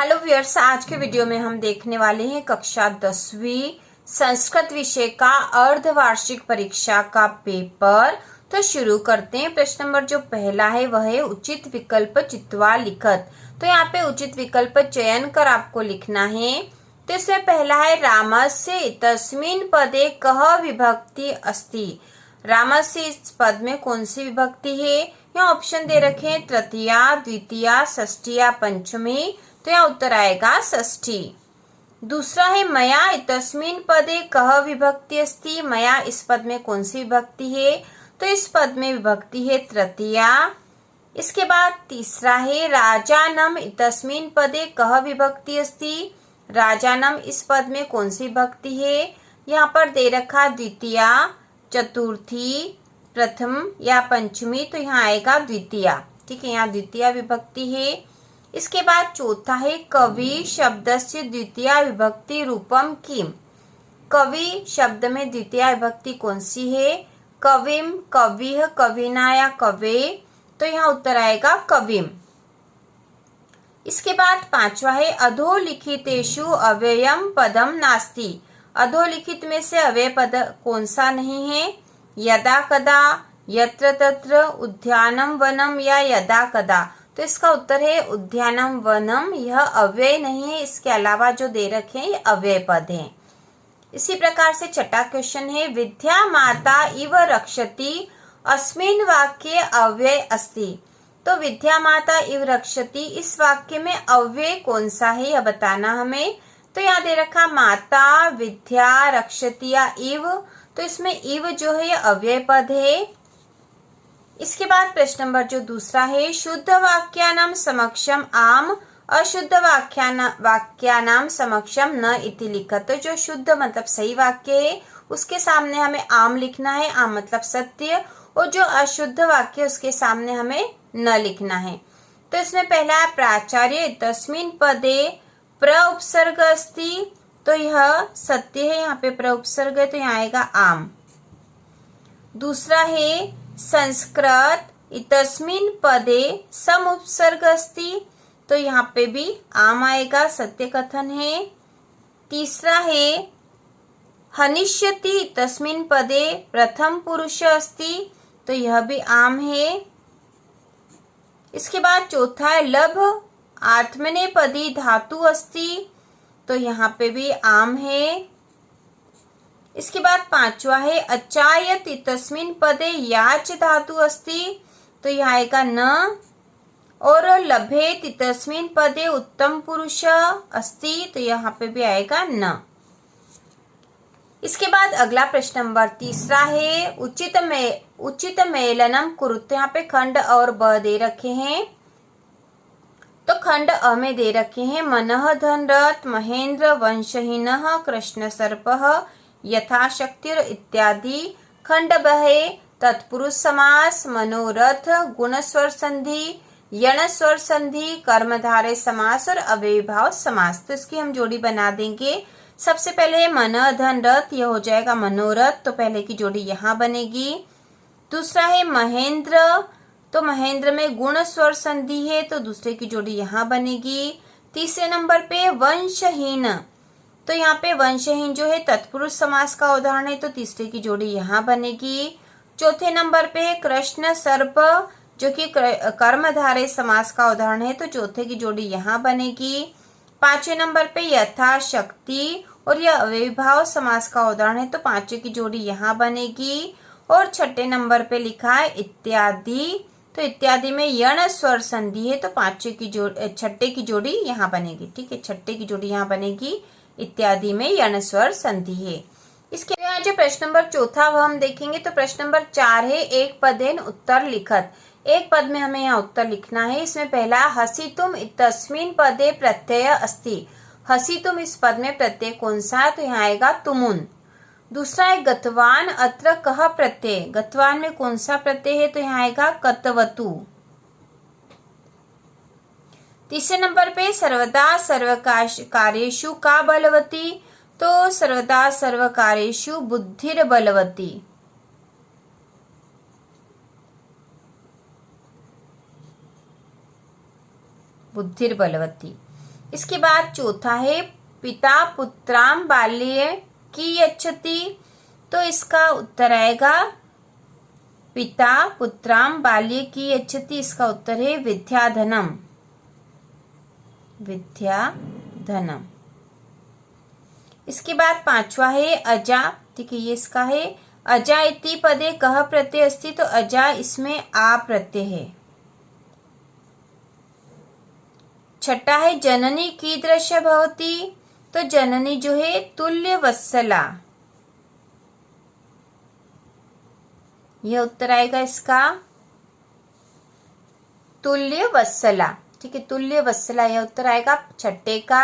Hello viewers, आज के video में हम देखने वाले हैं कक्षा 10वीं संस्कृत विषय का अर्धवार्षिक परीक्षा का पेपर। तो शुरू करते हैं। प्रश्न नंबर जो पहला है वह है उचित विकल्प चित्वा लिखत। तो यहाँ पे उचित विकल्प चयन कर आपको लिखना है। तो इसमें पहला है रामस्य तस्मिन् पदे कह विभक्ति अस्ति। रामस्य इस पद में कौन सी विभक्ति है? यहाँ ऑप्शन दे रखे हैं तृतीया, द्वितीया, षष्ठिया, पंचमी। तो यहाँ उत्तर आएगा षष्ठी। दूसरा है मया तस्मिन् पदे कह विभक्ति अस्ति। मया इस पद में कौन सी विभक्ति है? तो इस पद में विभक्ति है तृतीया। इसके बाद तीसरा है राजानम तस्मिन् पदे कह विभक्ति अस्ति। राजानम इस पद में कौन सी विभक्ति है? यहाँ पर दे रखा द्वितीया, चतुर्थी, प्रथम या पंचमी। तो यहाँ आएगा द्वितीया। ठीक है, यहाँ द्वितीया विभक्ति है। इसके बाद चौथा है कवि शब्दस्य द्वितीया विभक्ति रूपम किम। कवि शब्द में द्वितीया विभक्ति कौन सी है? कविम, कविः, कविना या कवे। तो यहाँ उत्तर आएगा कविम। इसके बाद पांचवा है अधोलिखितेषु अव्ययम पदम नास्ति। अधोलिखित में से अव्यय पद कौन सा नहीं है? यदा कदा, यत्र तत्र, उद्यानम वनम या यदा कदा। तो इसका उत्तर है उद्यानम वनम। यह अव्यय नहीं है, इसके अलावा जो दे रखे हैं ये अव्यय पद हैं। इसी प्रकार से छठा क्वेश्चन है विद्या माता इव रक्षति अस्मिन् वाक्ये अव्यय अस्ति। तो विद्या माता इव रक्षति इस वाक्य में अव्यय कौन सा है यह बताना हमें। तो यहाँ दे रखा माता, विद्या, रक्षति या इव। तो इसमें इव जो है यह अव्यय पद है। इसके बाद प्रश्न नंबर जो दूसरा है शुद्ध वाक्यानाम समक्षम आम, अशुद्ध वाक्यानाम समक्षम न इति लिखत। तो जो शुद्ध मतलब सही वाक्य है उसके सामने हमें आम लिखना है, आम मतलब सत्य, और जो अशुद्ध वाक्य उसके सामने हमें न लिखना है। तो इसमें पहला है प्राचार्य तस्मिन् पदे प्र उपसर्ग अस्ति। तो यह सत्य है, यहाँ पे प्र उपसर्ग है तो यहाँ आएगा आम। दूसरा है संस्कृत इतस्मिन् पदे सम उपसर्ग अस्ति। तो यहाँ पे भी आम आएगा, सत्य कथन है। तीसरा है हनिष्यति इतस्मिन् पदे प्रथम पुरुष अस्ति। तो यह भी आम है। इसके बाद चौथा है लभ आत्मनेपदी धातु अस्ति। तो यहाँ पे भी आम है। इसके बाद पांचवा है अचायत तस्मिन् पदे याच धातु अस्ति। तो यहाँ आएगा न। और लभेत तस्मिन् पदे उत्तम पुरुष अस्ति। तो यहाँ पे भी आएगा न। इसके बाद अगला प्रश्न नंबर तीसरा है उचित मेलनम कुरुत। यहाँ पे खंड और ब दे रखे हैं। तो खंड अ में दे रखे हैं मनः धनरथ महेंद्र वंशहीनः कृष्ण सर्पः यथाशक्तिर इत्यादि। खंड बहे तत्पुरुष समास, मनोरथ, गुण स्वर संधि, यण स्वर संधि, कर्मधारय समास और अव्ययीभाव समास। तो इसकी हम जोड़ी बना देंगे। सबसे पहले मन धन रथ, यह हो जाएगा मनोरथ। तो पहले की जोड़ी यहाँ बनेगी। दूसरा है महेंद्र। तो महेंद्र में गुण स्वर संधि है तो दूसरे की जोड़ी यहाँ बनेगी। तीसरे नंबर पे वंशहीन। तो यहाँ पे वंशहीन जो है तत्पुरुष समास का उदाहरण है तो तीसरे की जोड़ी यहाँ बनेगी। चौथे नंबर पे कृष्ण सर्प जो कि कर्मधारय समास का उदाहरण है तो चौथे की जोड़ी यहाँ बनेगी। पांचवें नंबर पे यथाशक्ति और यह अव्ययीभाव समास का उदाहरण है तो पांचवे की जोड़ी यहाँ बनेगी। और छठे नंबर पे लिखा है इत्यादि। तो इत्यादि में यण स्वर संधि है तो छठे की जोड़ी यहाँ बनेगी। ठीक है, छठे की जोड़ी यहाँ बनेगी। इत्यादि में यण स्वर संधि है। इसके यहाँ जो प्रश्न नंबर चौथा वह हम देखेंगे। तो प्रश्न नंबर 4 है एक पदेन उत्तर लिखत। एक पद में हमें यहाँ उत्तर लिखना है। इसमें पहला हसितुम इतस्मिन् पदे प्रत्यय अस्ति। हसितुम इस पद में प्रत्यय कौन सा है? तो यहाँ आएगा तुमुन। दूसरा है गतवान अत्र कह प्रत्यय। गतवान में कौन सा प्रत्यय है? तो यहाँ आएगा कतवतु। तीसरे नंबर पे सर्वदा सर्वकार्येषु का बलवती। तो सर्वदा सर्वकार्येषु बुद्धिर बलवती। बुद्धिर बलवती। इसके बाद चौथा है पिता पुत्राम बाल्ये की यच्छति, तो इसका उत्तर आएगा पिता पुत्राम बाल्ये की यच्छति, इसका उत्तर है विद्याधनम, विद्याधनम। इसके बाद पांचवा है अजा, ठीक है, ये इसका है अजा इति पदे कह प्रत्यय अस्ति, तो अजा इसमें आ प्रत्यय है। छठा है जननी कीदृश भवति, तो जननी जो है तुल्य वत्सला, यह उत्तर आएगा इसका तुल्य वत्सला, ठीक है, तुल्य वत्सला यह उत्तर आएगा छठे का।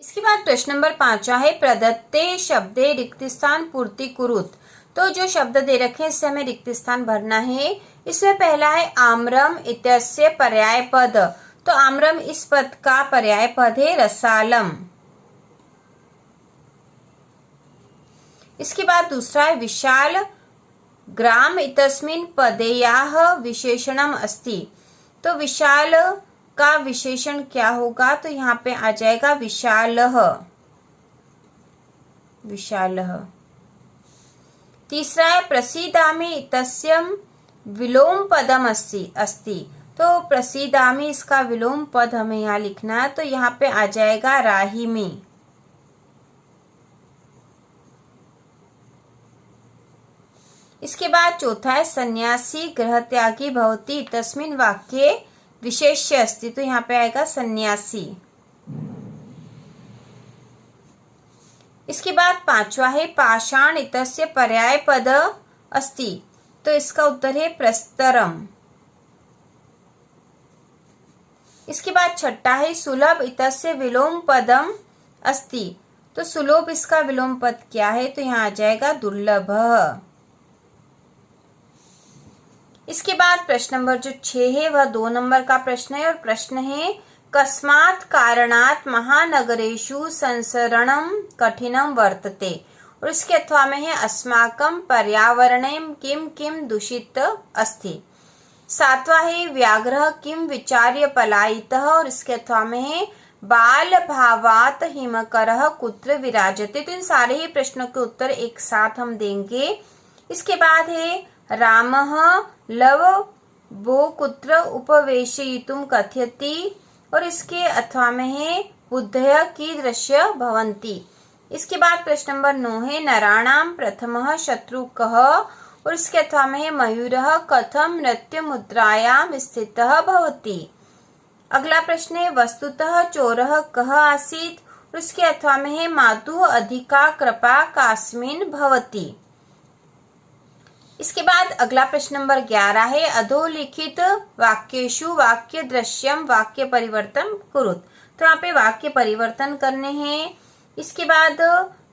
इसके बाद प्रश्न नंबर 5 है प्रदत्ते शब्दे रिक्त स्थान पूर्ति कुरुत, तो जो शब्द दे रखे हैं इससे हमें रिक्त स्थान भरना है। इसमें पहला है आम्रम इत्यस्य पर्याय पद, तो आम्रम इस पद का पर्याय पद है रसालम। इसके बाद दूसरा है विशाल ग्राम इतस्मिन् पदेयाः विशेषणम अस्ति, तो विशाल का विशेषण क्या होगा, तो यहाँ पे आ जाएगा विशालः, विशालः। तीसरा है प्रसीदामि इत्यस्यं विलोम पदम अस्ति, तो प्रसीदामि इसका विलोम पद हमें यहाँ लिखना है, तो यहाँ पे आ जाएगा राहिमी। इसके बाद चौथा है सन्यासी गृह त्यागी भवति तस्मिन् वाक्ये विशेष्य अस्ति, तो यहाँ पे आएगा सन्यासी। इसके बाद पांचवा है पाषाण इत्यस्य पर्याय पद अस्ति, तो इसका उत्तर है प्रस्तरम। इसके बाद छठा है सुलभ इत्यस्य विलोम पदम अस्ति, तो सुलभ इसका विलोम पद क्या है, तो यहाँ आ जाएगा दुर्लभ। इसके बाद प्रश्न नंबर जो 6 है वह 2 नंबर का प्रश्न है, और प्रश्न है कस्मात् कारणात् महानगरेषु संसरणं कठिनं वर्तते, और इसके अथवा में है अस्माकं पर्यावरणे किम किम दूषित अस्ति। सातवां है व्याघ्रः किम विचार्य पलायितः, और इसके अथवा में है बाल भावात हिमकरः कुत्र विराजते, तो इन सारे ही प्रश्नों के उत्तर एक साथ हम देंगे। इसके बाद है रामः लव वो कुत्र उपवेशयितुं कथयति, और इसके अथवा में है बुद्धय कीदृश्य भवन्ति। इसके बाद प्रश्न नंबर 9 है नराणां प्रथमः शत्रु कः, और इसके अथवा में है मयूरः कथम नृत्य मुद्रायां स्थितः भवति। अगला प्रश्न है वस्तुतः चोरः कः आसीत्, और इसके अथवा में है मातुः अधिका कृपा कास्मिन् भवति। इसके बाद अगला प्रश्न नंबर 11 है अधोलिखित वाक्येषु वाक्य दृश्यम वाक्य परिवर्तन कुरुत, तो यहाँ पे वाक्य परिवर्तन करने हैं। इसके बाद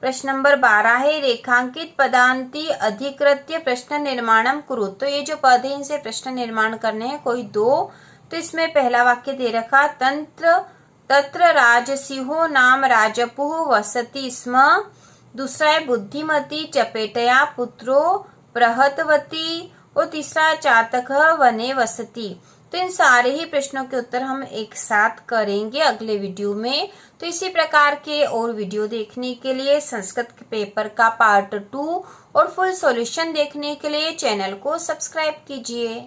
प्रश्न नंबर 12 है रेखांकित पदांति अधिकृत्य प्रश्न निर्माणम कुरुत, तो ये जो पद है इनसे प्रश्न निर्माण करने हैं कोई 2, तो इसमें पहला वाक्य दे रखा तत्र राजसिंहो नाम राजपुः वसति स्म, दूसरा है बुद्धिमती चपेटया पुत्रो प्रहतवती, और तीसरा चातक वने वसति। तो इन सारे ही प्रश्नों के उत्तर हम एक साथ करेंगे अगले वीडियो में। तो इसी प्रकार के और वीडियो देखने के लिए संस्कृत के पेपर का पार्ट 2 और फुल सॉल्यूशन देखने के लिए चैनल को सब्सक्राइब कीजिए।